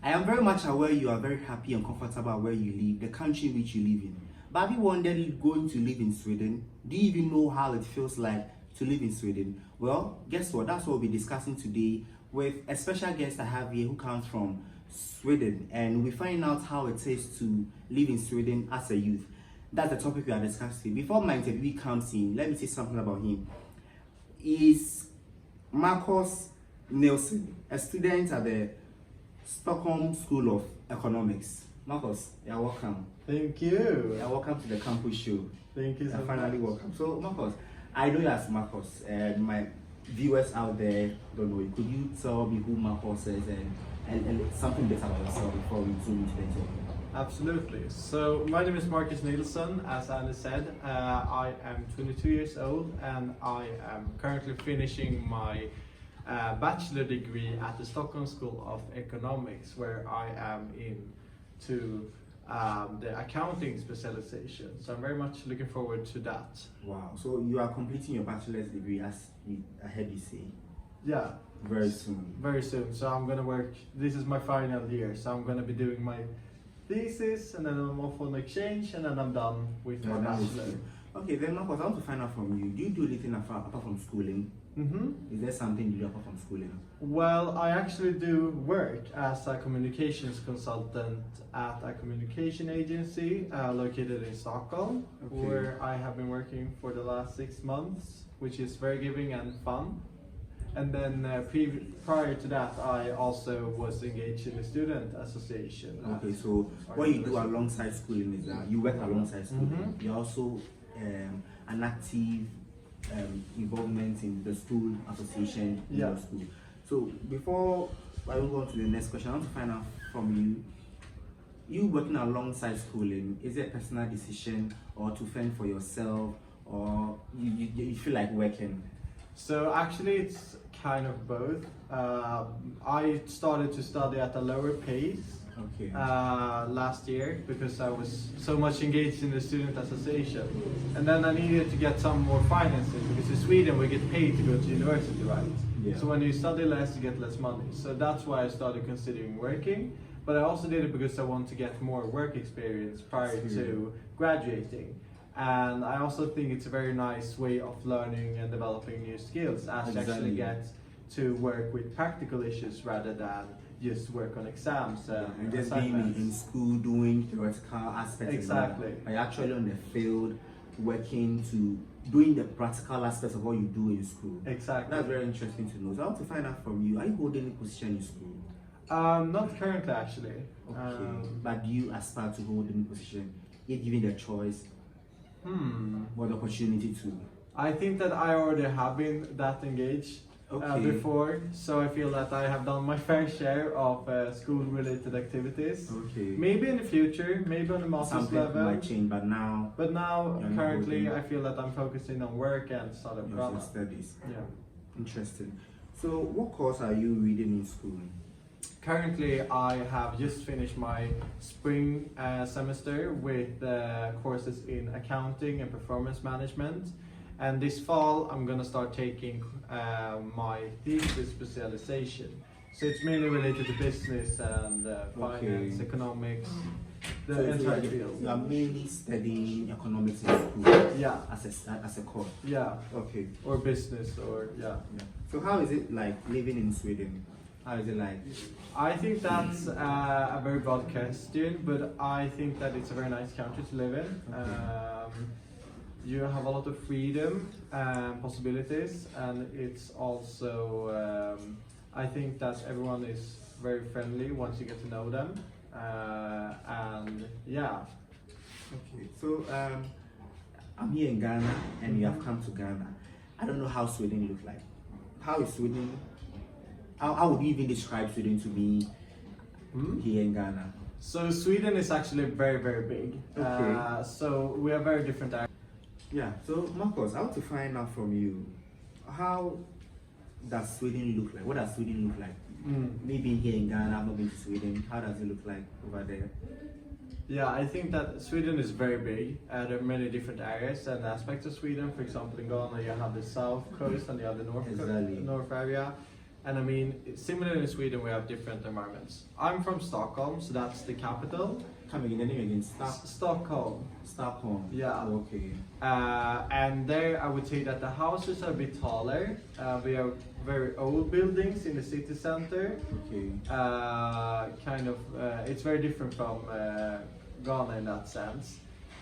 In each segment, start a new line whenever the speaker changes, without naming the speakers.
I am very much aware you are very happy and comfortable where you live, the country in which you live in. But have you wondered going to live in Sweden? Do you even know how it feels like to live in Sweden? Well, guess what? That's what we'll be discussing today with a special guest I have here who comes from Sweden, and we find out how it is to live in Sweden as a youth. That's the topic we are discussing. Before my interview comes in, let me say something about him. He's Marcus Nilsson, a student at the Stockholm School of Economics. Marcus, you're welcome.
Thank you.
You're welcome to the campus show.
Thank you so
You're finally
much.
welcome. So, Marcus, I know you as Marcus, and my viewers out there don't know you. Could you tell me who Marcus is and something bit about yourself before we zoom into the interview?
Absolutely. So my name is Marcus Nilsson. As Andy said, I am 22 years old and I am currently finishing my bachelor degree at the Stockholm School of Economics, where I am into the accounting specialization. So I'm very much looking forward to that.
Wow. So you are completing your bachelor's degree I heard you say.
Yeah.
Very soon.
Very soon. So I'm gonna work. This is my final year, so I'm gonna be doing my thesis, and then I'm off on exchange, and then I'm done with my
that is
bachelor.
good. Okay, then Marcus, I want to find out from you. Do you do anything apart from schooling? Is there something you do apart from schooling?
Well, I actually do work as a communications consultant at a communication agency located in Stockholm,
Okay.
where I have been working for the last 6 months, which is very giving and fun. And then prior to that, I also was engaged in the student association.
Okay, so what you do alongside schooling is that you work alongside schooling. You're also an active involvement in the school association in your school. So before I will go on to the next question, I want to find out from you. You working alongside schooling, is it a personal decision or to fend for yourself, or you feel like working?
So actually it's kind of both. I started to study at a lower pace last year because I was so much engaged in the student association, and then I needed to get some more finances because in Sweden we get paid to go to university, right?
Yeah.
So when you study less, you get less money. So that's why I started considering working, but I also did it because I want to get more work experience prior to graduating. And I also think it's a very nice way of learning and developing new skills as you actually get to work with practical issues rather than just work on exams
and just being in school doing theoretical aspects.
Exactly.
But you're actually on the field working to doing the practical aspects of what you do in school.
Exactly.
That's very interesting to know. So I want to find out from you, are you holding any position in school?
Not currently actually.
Okay. But do you aspire to hold any position if given the choice or the opportunity to?
I think that I already have been that engaged before, so I feel that I have done my fair share of school-related activities.
Okay.
Maybe in the future, maybe on the master's level.
Might change, but now.
But now, currently, I feel that I'm focusing on work and startup drama.
Studies.
Yeah.
Interesting. So, what course are you reading in school?
Currently, I have just finished my spring semester with courses in accounting and performance management. And this fall, I'm gonna start taking my thesis specialization. So it's mainly related to business and finance, economics, the entire field.
You are mainly studying economics in school.
Yeah.
As a course.
Yeah.
Okay.
Or business, or yeah.
So how is it like living in Sweden? How is it like?
I think that's a very broad question, but I think that it's a very nice country to live in. You have a lot of freedom and possibilities, and it's also, I think that everyone is very friendly once you get to know them, and yeah.
Okay, so I'm here in Ghana, and you have come to Ghana. I don't know how Sweden looks like. How is Sweden? How would you even describe Sweden to me here in Ghana?
So Sweden is actually very, very big.
Okay.
So we have very different areas.
Yeah, so Marcus, I want to find out from you, how does Sweden look like? What does Sweden look like? Maybe here in Ghana, I've not been to Sweden. How does it look like over there?
Yeah, I think that Sweden is very big. There are many different areas and aspects of Sweden. For example, in Ghana, you have the south coast and you have the north area. And I mean, similarly in Sweden, we have different environments. I'm from Stockholm, so that's the capital.
Come again, the name again.
Stockholm.
Stockholm.
Yeah.
Okay.
And there, I would say that the houses are a bit taller. We have very old buildings in the city center.
Okay.
It's very different from Ghana in that sense.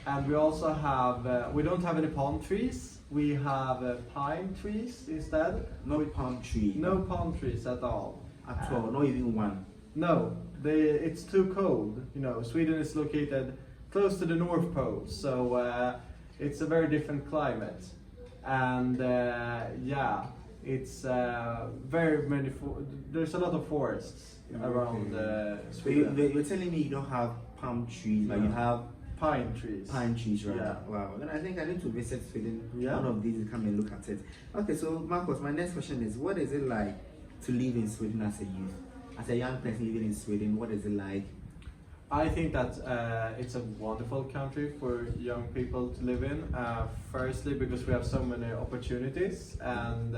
And we also have, we don't have any palm trees. We have pine trees instead.
No palm tree.
No palm trees at all.
At all. Not even one.
No, it's too cold. You know, Sweden is located close to the North Pole, so it's a very different climate. And yeah, it's very many. There's a lot of forests around Sweden.
You're telling me you don't have palm trees, but you have
pine trees.
Pine trees, right?
Yeah.
Wow. Then I think I need to visit Sweden.
Yeah.
One of these to come and look at it. Okay, so Marcus, my next question is: what is it like to live in Sweden as a youth? As a young person living in Sweden, what is it like?
I think that it's a wonderful country for young people to live in. Firstly, because we have so many opportunities, and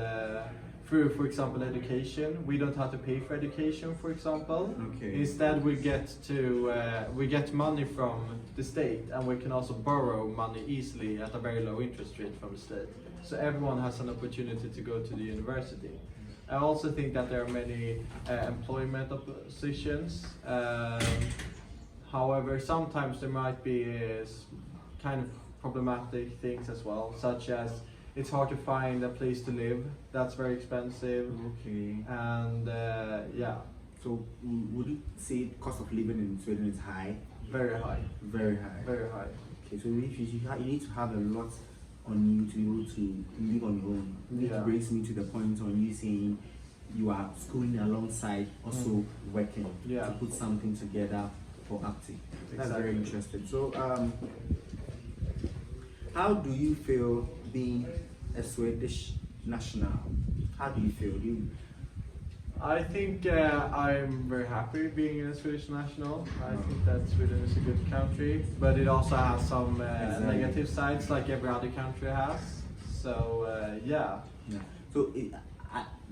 through, for example, education, we don't have to pay for education. For example,
Okay.
instead we get money from the state, and we can also borrow money easily at a very low interest rate from the state. So everyone has an opportunity to go to the university. I also think that there are many employment positions. However, sometimes there might be kind of problematic things as well, such as it's hard to find a place to live. That's very expensive.
Okay.
And yeah.
So would you say cost of living in Sweden is high?
Very high.
Very high.
Very high.
Okay, so if you need to have a lot on you to be able to live on your own. Which
Yeah.
brings me to the point on you saying you are schooling alongside also working
Yeah.
to put something together for acting. That's
Exactly.
very interesting. So how do you feel being a Swedish national? How do you feel?
I think I'm very happy being a Swedish national. I think that Sweden is a good country, but it also has some
Exactly.
negative sides, like every other country has. So yeah.
Yeah. So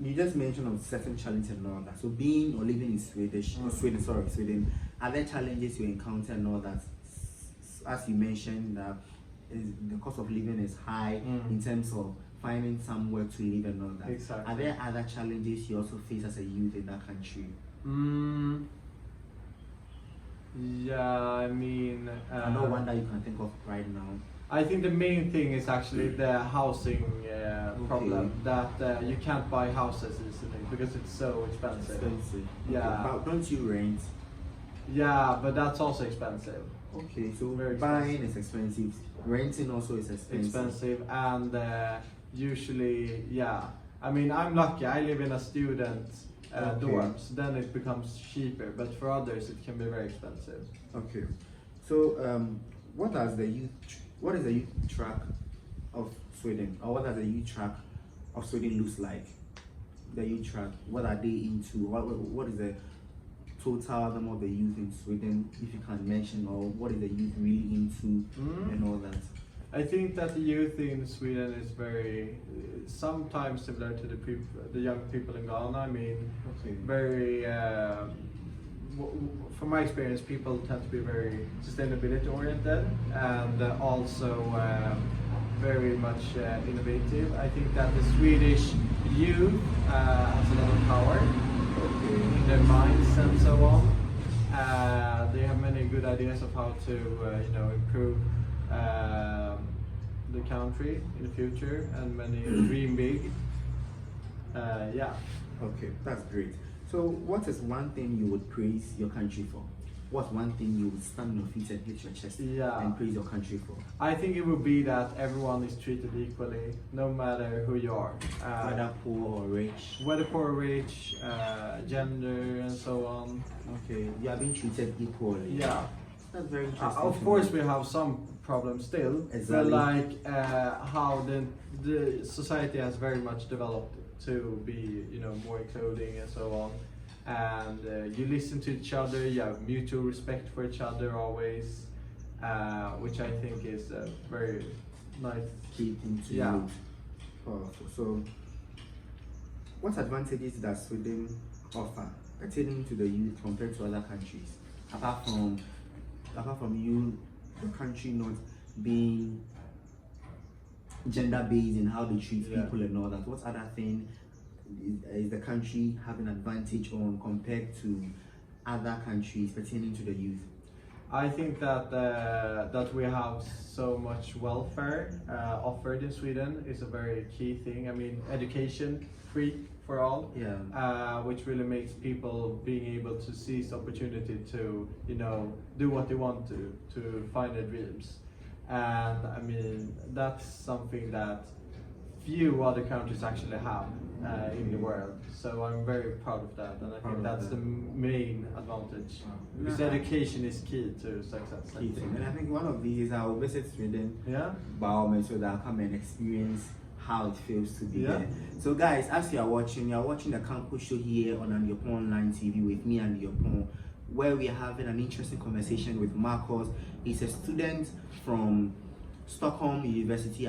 you just mentioned of certain challenges and all that. So being or living in Sweden, are there challenges you encounter and all that? As you mentioned, the cost of living is high in terms of finding somewhere to live and all that.
Exactly.
Are there other challenges you also face as a youth in that country?
Yeah, I mean,
I know one that you can think of right now.
I think the main thing is actually the housing problem, that you can't buy houses easily because it's so expensive.
Expensive.
Yeah.
Okay, but don't you rent?
Yeah, but that's also expensive.
Okay, so
Very
buying is expensive. Renting also is expensive.
And usually, yeah. I mean, I'm lucky. I live in a student dorms. Then it becomes cheaper, but for others, it can be very expensive.
Okay, so what is the youth track of Sweden, or what does the youth track of Sweden looks like? The youth track, what are they into? What is the total number of the youth in Sweden, if you can mention, or what is the youth really into and all that?
I think that the youth in Sweden is very, sometimes similar to the young people in Ghana. I mean, very. From my experience, people tend to be very sustainability oriented and also very much innovative. I think that the Swedish youth has a lot of power in their minds and so on. They have many good ideas of how to improve the country in the future, and many dream big. Yeah.
Okay, that's great. So what is one thing you would praise your country for? What's one thing you would stand on your feet and hit your chest and praise your country for?
I think it would be that everyone is treated equally, no matter who you are.
Whether poor or rich?
Whether poor or rich, gender and so on.
Okay, you are being treated equally.
Yeah.
That's very interesting.
Of course we have some problems still,
Exactly.
but like how the society has very much developed to be, more clothing and so on. And you listen to each other, you have mutual respect for each other always, which I think is a very nice
key thing to
Yeah.
note. Powerful. So what advantages does Sweden offer pertaining to the youth compared to other countries? Apart from you, the country not being gender based in how they treat people and all that, what other thing is the country having advantage on compared to other countries pertaining to the youth?
I think that that we have so much welfare offered in Sweden is a very key thing. I mean, education free for all, which really makes people being able to seize opportunity to do what they want to find their dreams. And I mean, that's something that few other countries actually have in the world. So I'm very proud of that, and I think that's the main advantage. Because education is key to success.
And I think one of these is I will visit Sweden, so that I'll come and experience how it feels to be there. So guys, as you're watching the campus show here on Andiopon Online TV with me and Andiopon, where we are having an interesting conversation with Marcus. He's a student from Stockholm University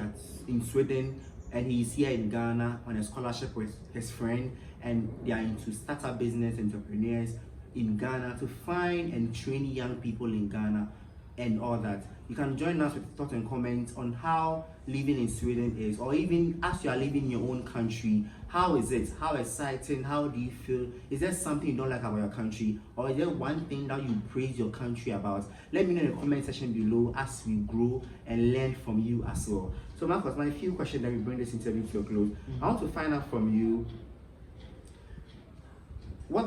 in Sweden, and he's here in Ghana on a scholarship with his friend, and they are into startup business entrepreneurs in Ghana to find and train young people in Ghana and all that. You can join us with thoughts and comments on how living in Sweden is, or even as you are living in your own country, how is it? How exciting? How do you feel? Is there something you don't like about your country, or is there one thing that you praise your country about? Let me know in the comment section below as we grow and learn from you as well. So Marcus, my few questions that we bring this interview to a close. I want to find out from you, what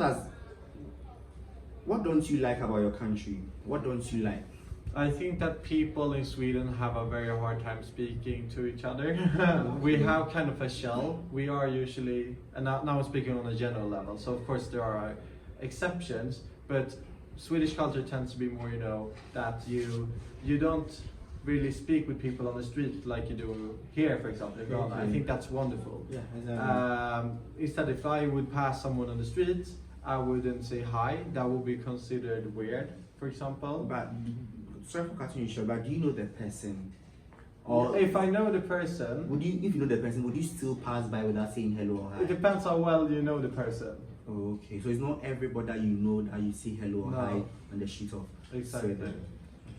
don't you like about your country? What don't you like?
I think that people in Sweden have a very hard time speaking to each other. We have kind of a shell. We are usually, and now I'm speaking on a general level, so of course there are exceptions, but Swedish culture tends to be more, that you don't really speak with people on the street like you do here, for example, in Ghana. I think that's wonderful.
Yeah, exactly.
Instead, if I would pass someone on the street, I wouldn't say hi. That would be considered weird, for example.
But sorry for cutting you short, but do you know the person?
Or if I know the person,
if you know the person, would you still pass by without saying hello or hi?
It depends how well you know the person.
Oh, okay, so it's not everybody that you know that you say hello or hi on the street of Sweden.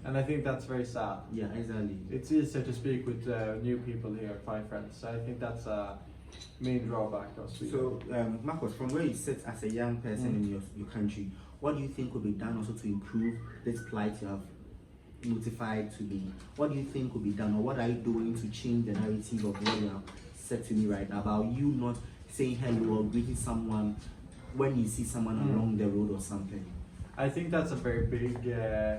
And I think that's very sad.
Yeah, exactly.
It's easier to speak with new people here, find friends. So I think that's a main drawback of Sweden.
So, Marcus, from where you sit as a young person in your country, what do you think could be done also to improve this plight you have notified to me? What do you think could be done, or what are you doing to change the narrative of what you have said to me right now about you not saying hello or greeting someone when you see someone along the road or something?
I think that's a very big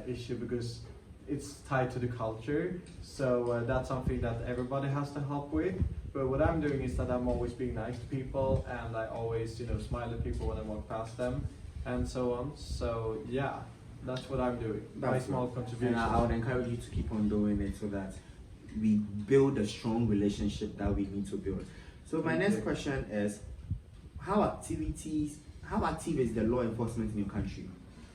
issue because it's tied to the culture. So that's something that everybody has to help with. But what I'm doing is that I'm always being nice to people, and I always, smile at people when I walk past them, and so on. So yeah, that's what I'm doing. My small contribution.
And I would encourage you to keep on doing it so that we build a strong relationship that we need to build. So my next question is, how active is the law enforcement in your country?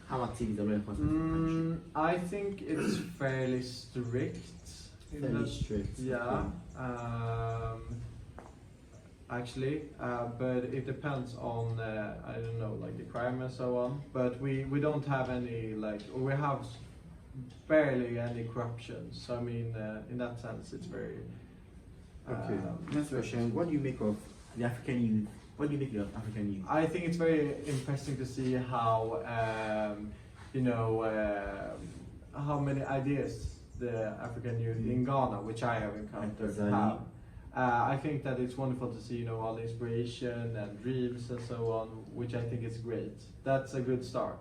How active is the law enforcement in your country?
I think it's fairly strict.
Fairly strict.
Yeah. Actually, but it depends on I don't know, like the crime and so on. But we don't have any we have barely any corruption. So I mean, in that sense, it's very.
Okay. Next question: what do you make of the African youth? What do you make of African youth?
I think it's very interesting to see how how many ideas the African youth in Ghana, which I have encountered, have. I think that it's wonderful to see, all the inspiration and dreams and so on, which I think is great. That's a good start.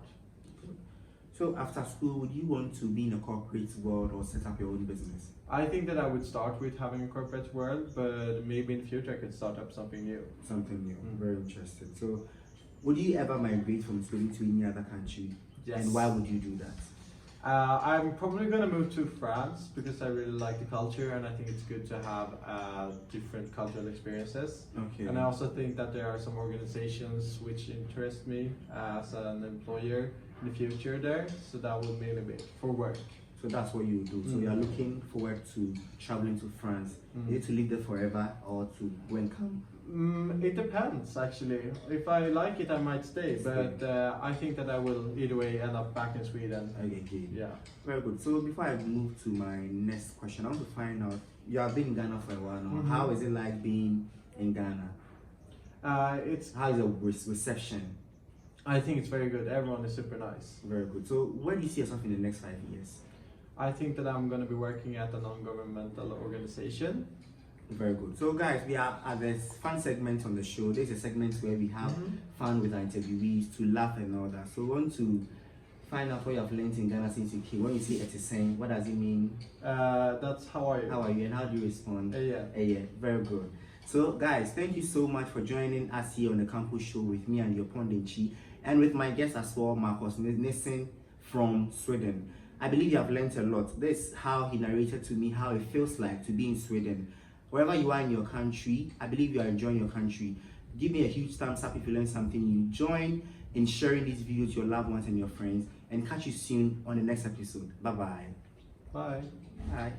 So after school, would you want to be in a corporate world or set up your own business?
I think that I would start with having a corporate world, but maybe in the future I could start up something new.
Something new. Very interesting. So would you ever migrate from Sweden to any other country?
Yes.
And why would you do that?
I'm probably going to move to France because I really like the culture, and I think it's good to have different cultural experiences.
Okay.
And I also think that there are some organizations which interest me as an employer in the future there, so that would mainly be for work.
So that's what you do. So you are looking forward to traveling to France. Is it to live there forever or to go and come
It depends actually. If I like it, I might stay, but I think that I will either way end up back in Sweden.
Okay, good.
Yeah.
Very good. So before I move to my next question, I want to find out, you have been in Ghana for a while now.
Mhm.
How is it like being in Ghana?
It's.
How is the reception?
I think it's very good. Everyone is super nice.
Very good. So where do you see yourself in the next 5 years?
I think that I'm going to be working at a non-governmental organization.
Very good. So guys, we are at the fun segment on the show. There's a segment where we have fun with our interviewees to laugh and all that. So we want to find out what you have learned in Ghana since you came. When you say Etiseng, what does it mean?
That's how are you?
How are you and how do you respond?
Yeah.
Yeah, very good. So guys, thank you so much for joining us here on the campus show with me and your Pondenchi, and with my guest as well, Marcus Nissen from Sweden. I believe you have learned a lot. This is how he narrated to me how it feels like to be in Sweden. Wherever you are in your country, I believe you are enjoying your country. Give me a huge thumbs up if you learned something new. Join in sharing this video to your loved ones and your friends, and catch you soon on the next episode. Bye-bye.
Bye.
Bye.